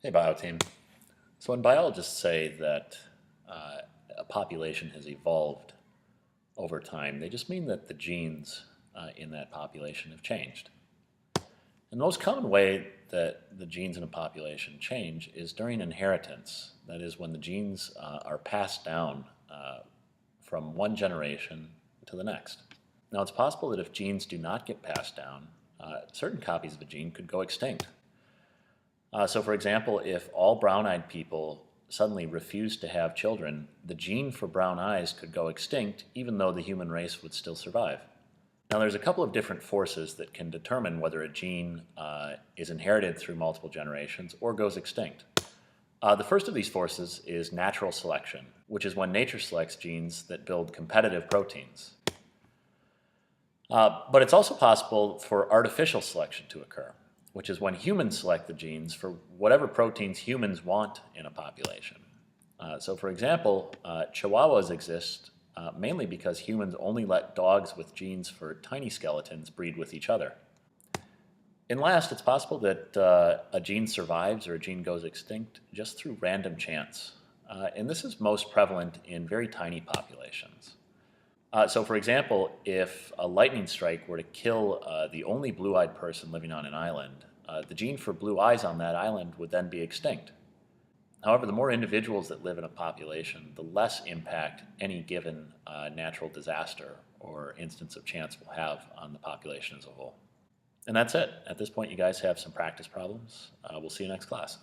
Hey, bio team. So when biologists say that a population has evolved over time, they just mean that the genes in that population have changed. And the most common way that the genes in a population change is during inheritance. That is, when the genes are passed down from one generation to the next. Now, it's possible that if genes do not get passed down, certain copies of a gene could go extinct. So for example, if all brown-eyed people suddenly refused to have children, the gene for brown eyes could go extinct even though the human race would still survive. Now there's a couple of different forces that can determine whether a gene is inherited through multiple generations or goes extinct. The first of these forces is natural selection, which is when nature selects genes that build competitive proteins. But it's also possible for artificial selection to occur, which is when humans select the genes for whatever proteins humans want in a population. So for example, Chihuahuas exist mainly because humans only let dogs with genes for tiny skeletons breed with each other. And last, it's possible that a gene survives or a gene goes extinct just through random chance. And this is most prevalent in very tiny populations. So for example, if a lightning strike were to kill the only blue-eyed person living on an island, the gene for blue eyes on that island would then be extinct. However, the more individuals that live in a population, the less impact any given natural disaster or instance of chance will have on the population as a whole. And that's it. At this point, you guys have some practice problems. We'll see you next class.